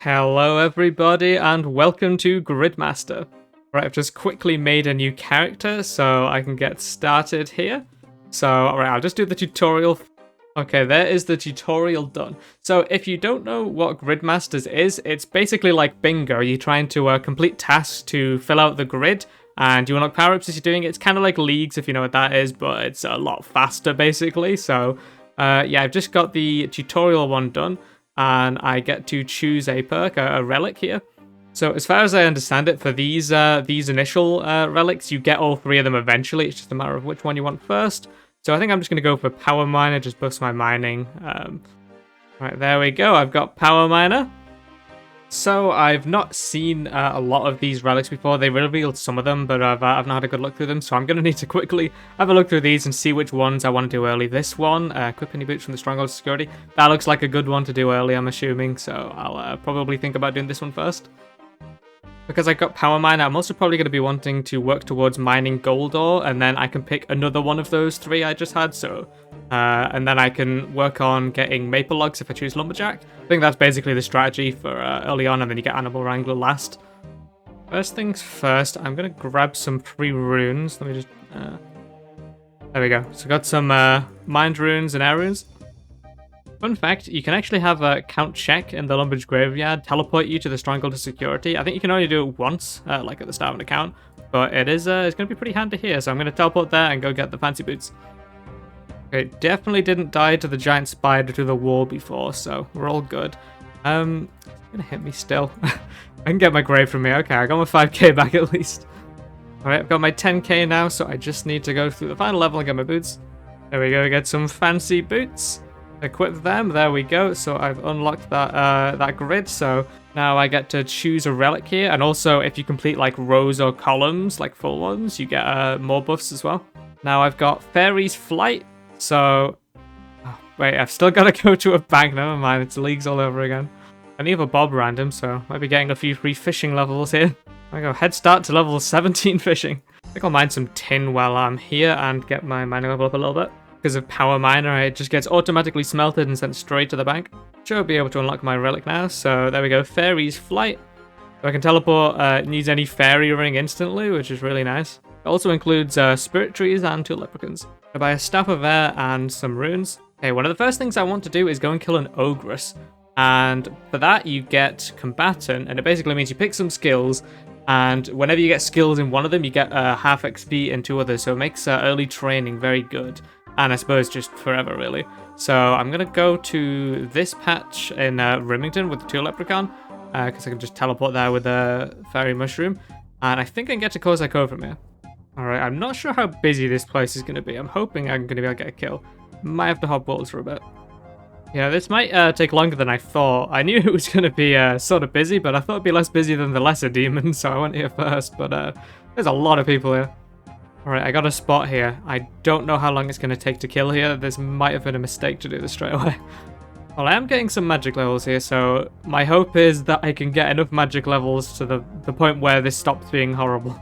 Hello everybody and welcome to Gridmaster. Right, I've just quickly made a new character so I can get started here. So, alright, I'll just do the tutorial. Okay, there is the tutorial done. So if you don't know what Gridmasters is, it's basically like bingo. You're trying to complete tasks to fill out the grid and you unlock power-ups as you're doing it. It's kind of like Leagues if you know what that is, but it's a lot faster basically. So yeah, I've just got the tutorial one done. And I get to choose a perk, a relic here. So as far as I understand it, for these initial relics, you get all three of them eventually. It's just a matter of which one you want first. So I think I'm just going to go for Power Miner, just boost my mining. Right, there we go. I've got Power Miner. So I've not seen a lot of these relics before. They revealed some of them, but I've not had a good look through them. So I'm going to need to quickly have a look through these and see which ones I want to do early. This one, equip any boots from the Stronghold Security. That looks like a good one to do early, I'm assuming. So I'll probably think about doing this one first. Because I got Power Miner, I'm also probably going to be wanting to work towards mining gold ore, and then I can pick another one of those three I just had, so... and then I can work on getting maple logs if I choose Lumberjack. I think that's basically the strategy for early on, and then you get Animal Wrangler last. First things first, I'm going to grab some free runes. Let me just... there we go. So I got some mined runes and air runes. Fun fact, you can actually have a count check in the Lumberjack Graveyard teleport you to the Stronghold of Security. I think you can only do it once, like at the start of an account, but it's going to be pretty handy here, so I'm going to teleport there and go get the fancy boots. Okay, definitely didn't die to the giant spider to the wall before, so we're all good. It's going to hit me still. I can get my grave from here. Okay, I got my 5k back at least. Alright, I've got my 10k now, so I just need to go through the final level and get my boots. There we go, get some fancy boots. Equip them, there we go. So I've unlocked that grid, so now I get to choose a relic here, and also if you complete like rows or columns, like full ones, you get more buffs as well. Now I've got Fairy's Flight, so... Oh, wait, I've still got to go to a bank, never mind, it's Leagues all over again. I need a Bob random, so might be getting a few free fishing levels here. I go head start to level 17 fishing. I think I'll mine some tin while I'm here and get my mining level up a little bit. Because of Power Miner, it just gets automatically smelted and sent straight to the bank. Should be able to unlock my relic now, so there we go, Fairy's Flight. So I can teleport, needs any fairy ring instantly, which is really nice. It also includes spirit trees and 2 leprechauns. I buy a Staff of Air and some runes. Okay, one of the first things I want to do is go and kill an ogress. And for that, you get Combatant, and it basically means you pick some skills, and whenever you get skills in one of them, you get half XP in 2 others, so it makes early training very good. And I suppose just forever, really. So I'm going to go to this patch in Rimington with the 2 Leprechaun, because I can just teleport there with a Fairy Mushroom. And I think I can get to Kozak from here. Alright, I'm not sure how busy this place is going to be. I'm hoping I'm going to be able to get a kill. Might have to hop walls for a bit. Yeah, this might take longer than I thought. I knew it was going to be sort of busy, but I thought it'd be less busy than the lesser demons, so I went here first. But there's a lot of people here. Alright, I got a spot here. I don't know how long it's going to take to kill here. This might have been a mistake to do this straight away. Well, I am getting some magic levels here, so my hope is that I can get enough magic levels to the point where this stops being horrible.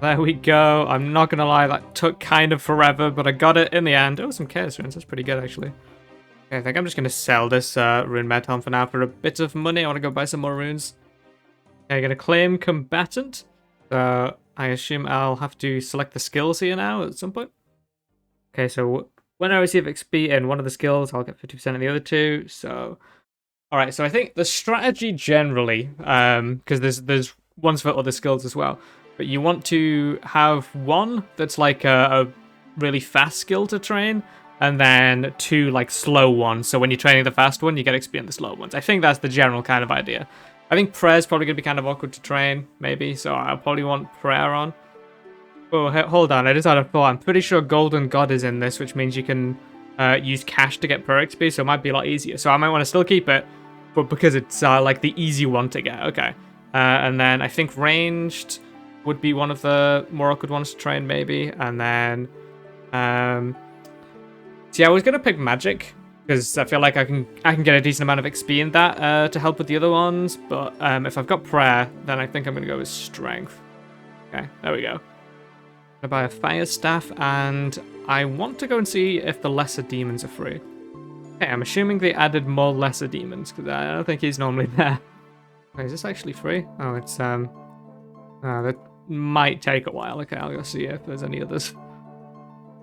There we go. I'm not going to lie, that took kind of forever, but I got it in the end. Oh, some chaos runes. That's pretty good, actually. Okay, I think I'm just going to sell this rune metal for now for a bit of money. I want to go buy some more runes. Okay, I'm going to claim Combatant. So I assume I'll have to select the skills here now at some point. Okay, so when I receive XP in one of the skills, I'll get 50% in the other 2. So, alright, so I think the strategy generally, because there's ones for other skills as well, but you want to have one that's like a really fast skill to train, and then 2 like slow ones. So when you're training the fast one, you get XP in the slow ones. I think that's the general kind of idea. I think Prayer's probably going to be kind of awkward to train, maybe, so I'll probably want Prayer on. Oh, hold on, I just had a thought. I'm pretty sure Golden God is in this, which means you can use cash to get Prayer XP, so it might be a lot easier. So I might want to still keep it, but because it's like the easy one to get, okay. And then I think Ranged would be one of the more awkward ones to train, maybe. And then, see, I was going to pick Magic, because I feel like I can get a decent amount of XP in that to help with the other ones. But if I've got Prayer, then I think I'm going to go with Strength. Okay, there we go. I'm going to buy a Fire Staff, and I want to go and see if the Lesser Demons are free. Okay, I'm assuming they added more lesser demons, because I don't think he's normally there. Wait, is this actually free? Oh, it's, that might take a while. Okay, I'll go see if there's any others.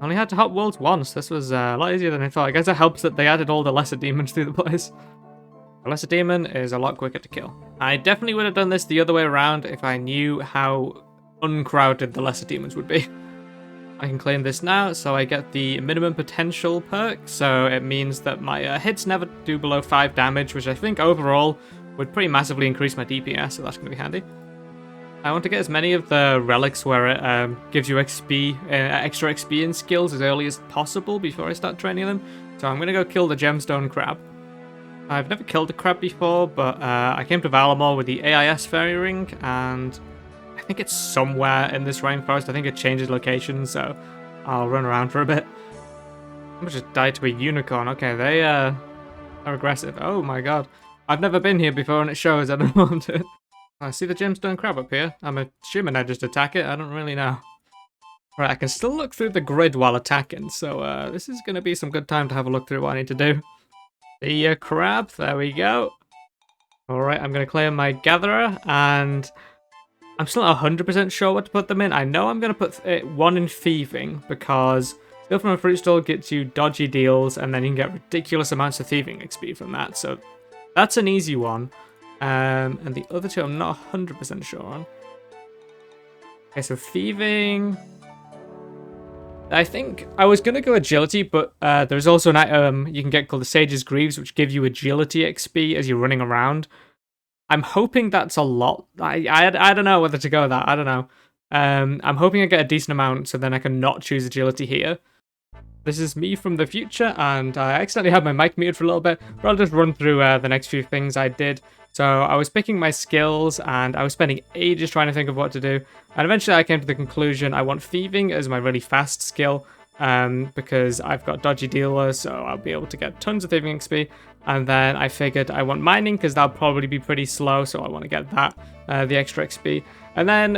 I only had to hop worlds once. This was a lot easier than I thought. I guess it helps that they added all the lesser demons through the place. A lesser demon is a lot quicker to kill. I definitely would have done this the other way around if I knew how uncrowded the lesser demons would be. I can claim this now, so I get the minimum potential perk, so it means that my hits never do below 5 damage, which I think overall would pretty massively increase my DPS, so that's going to be handy. I want to get as many of the relics where it gives you XP, extra XP in skills as early as possible before I start training them, so I'm going to go kill the gemstone crab. I've never killed a crab before, but I came to Valamor with the AIS fairy ring, and I think it's somewhere in this rainforest. I think it changes location, so I'll run around for a bit. I'm gonna just die to a unicorn. Okay, they are aggressive. Oh my god. I've never been here before and it shows. I don't know what I'm doing. I see the gemstone crab up here. I'm assuming I just attack it. I don't really know. Right, I can still look through the grid while attacking, so this is gonna be some good time to have a look through what I need to do. The crab, there we go. Alright, I'm gonna claim my gatherer, and I'm still not 100% sure what to put them in. I know I'm going to put one in thieving, because steal from a fruit stall gets you dodgy deals, and then you can get ridiculous amounts of thieving XP from that. So that's an easy one. And the other two I'm not 100% sure on. Okay, so thieving. I think I was going to go agility, but there's also an item you can get called the Sage's Greaves, which give you agility XP as you're running around. I'm hoping that's a lot. I don't know whether to go with that. I don't know. I'm hoping I get a decent amount so then I can not choose agility here. This is me from the future, and I accidentally had my mic muted for a little bit, but I'll just run through the next few things I did. So I was picking my skills, and I was spending ages trying to think of what to do, and eventually I came to the conclusion I want thieving as my really fast skill, because I've got dodgy dealer, so I'll be able to get tons of thieving XP. And then I figured I want mining because that'll probably be pretty slow, so I want to get that, the extra XP. And then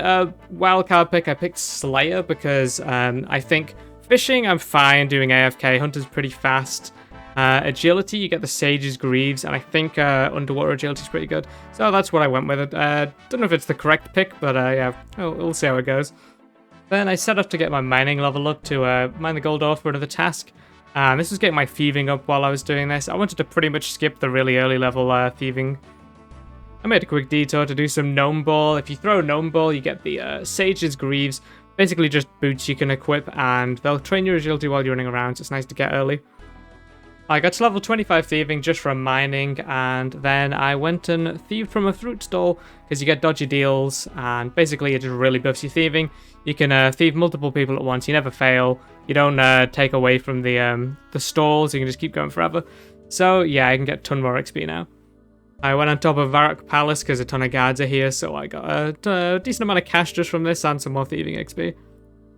wildcard pick, I picked Slayer because I think fishing I'm fine doing AFK, hunter's pretty fast. Agility, you get the Sage's Greaves, and I think underwater agility is pretty good. So that's what I went with. Don't know if it's the correct pick, but yeah, we'll see how it goes. Then I set off to get my mining level up to mine the gold ore for another task. And this was getting my thieving up while I was doing this. I wanted to pretty much skip the really early level thieving. I made a quick detour to do some gnome ball. If you throw gnome ball, you get the Sage's Greaves. Basically just boots you can equip, and they'll train your agility while you're running around, so it's nice to get early. I got to level 25 thieving just from mining, and then I went and thieved from a fruit stall because you get dodgy deals, and basically it just really buffs your thieving. You can thieve multiple people at once, you never fail, you don't take away from the stalls, you can just keep going forever. So yeah, I can get a ton more XP now. I went on top of Varrock Palace because a ton of guards are here, so I got a decent amount of cash just from this and some more thieving XP.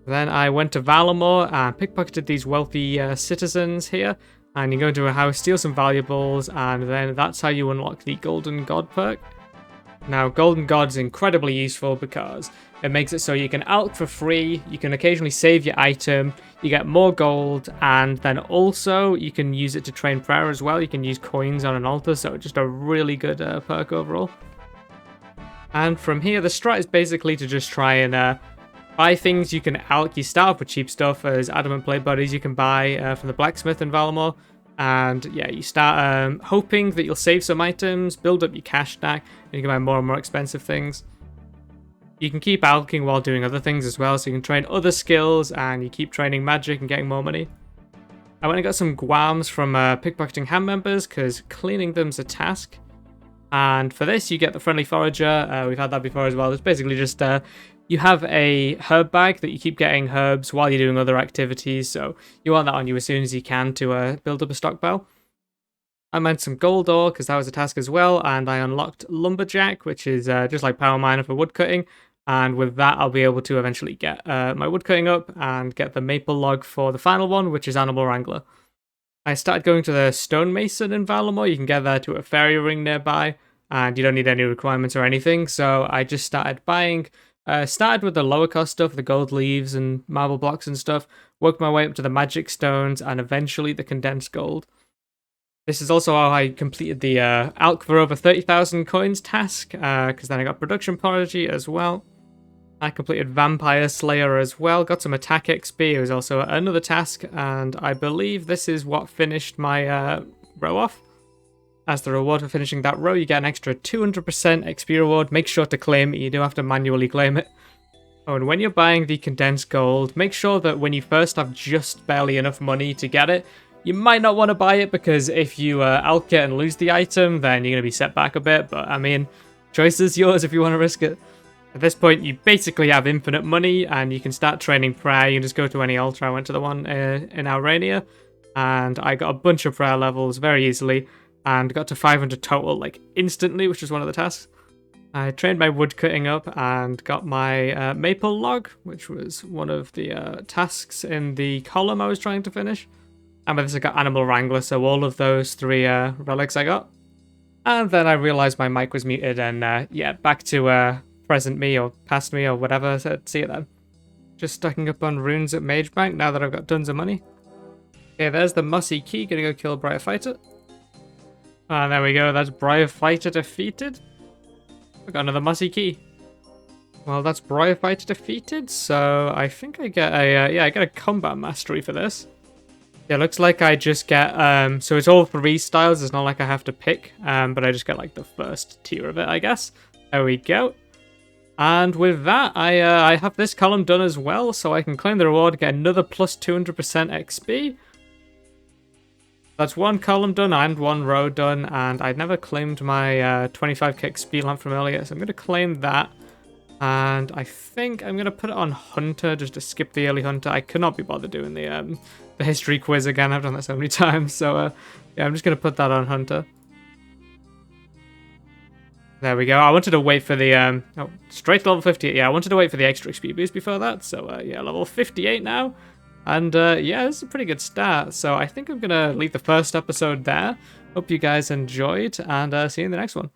Then I went to Valamor and pickpocketed these wealthy citizens here. And you go into a house, steal some valuables, and then that's how you unlock the Golden God perk. Now, Golden God is incredibly useful because it makes it so you can alch for free, you can occasionally save your item, you get more gold, and then also you can use it to train prayer as well. You can use coins on an altar, so just a really good perk overall. And from here, the strat is basically to just try and buy things you can alch. You start off with cheap stuff as adamant plate buddies you can buy from the blacksmith in Valamor. And yeah, you start hoping that you'll save some items, build up your cash stack, and you can buy more and more expensive things. You can keep alching while doing other things as well, so you can train other skills and you keep training magic and getting more money. I went and got some guams from pickpocketing hand members because cleaning them's a task. And for this, you get the friendly forager. We've had that before as well. It's basically just you have a herb bag that you keep getting herbs while you're doing other activities, so you want that on you as soon as you can to build up a stockpile. I mined some gold ore because that was a task as well, and I unlocked lumberjack, which is just like power miner for wood cutting. And with that, I'll be able to eventually get my wood cutting up and get the maple log for the final one, which is animal wrangler. I started going to the stonemason in Valamor. You can get there to a fairy ring nearby, and you don't need any requirements or anything. So I just started buying. Started with the lower cost stuff, the gold leaves and marble blocks and stuff. Worked my way up to the magic stones and eventually the condensed gold. This is also how I completed the Alk for over 30,000 coins task, because then I got Production Prodigy as well. I completed Vampire Slayer as well, got some attack XP. It was also another task, and I believe this is what finished my row off. As the reward for finishing that row, you get an extra 200% XP reward. Make sure to claim it, you do have to manually claim it. Oh, and when you're buying the condensed gold, make sure that when you first have just barely enough money to get it, you might not want to buy it, because if you alk it and lose the item, then you're going to be set back a bit. But I mean, choice is yours if you want to risk it. At this point, you basically have infinite money, and you can start training prayer. You can just go to any altar. I went to the one in Alrania, and I got a bunch of prayer levels very easily, and got to 500 total, like, instantly, which was one of the tasks. I trained my wood cutting up and got my maple log, which was one of the tasks in the column I was trying to finish. And with this I got animal wrangler, so all of those 3 relics I got. And then I realized my mic was muted, and yeah, back to present me or past me or whatever. So see you then. Just stacking up on runes at Mage Bank now that I've got tons of money. Okay, there's the Mossy Key. Gonna go kill Briar Fighter. And there we go. That's Briar Fighter defeated. I got another Mossy Key. Well, that's Briar Fighter defeated. So I think I get a I get a combat mastery for this. Yeah, looks like I just get so it's all 3 styles. It's not like I have to pick, but I just get like the first tier of it, I guess. There we go. And with that, I have this column done as well, so I can claim the reward, get another plus 200% XP. That's 1 column done and 1 row done, and I'd never claimed my 25k XP lamp from earlier, so I'm going to claim that. And I think I'm going to put it on Hunter, just to skip the early Hunter. I could not be bothered doing the history quiz again. I've done that so many times, so yeah, I'm just going to put that on Hunter. There we go. I wanted to wait for the, oh, straight to level 58. Yeah, I wanted to wait for the extra XP boost before that. So, yeah, level 58 now. And, yeah, this is a pretty good start. So I think I'm going to leave the first episode there. Hope you guys enjoyed, and see you in the next one.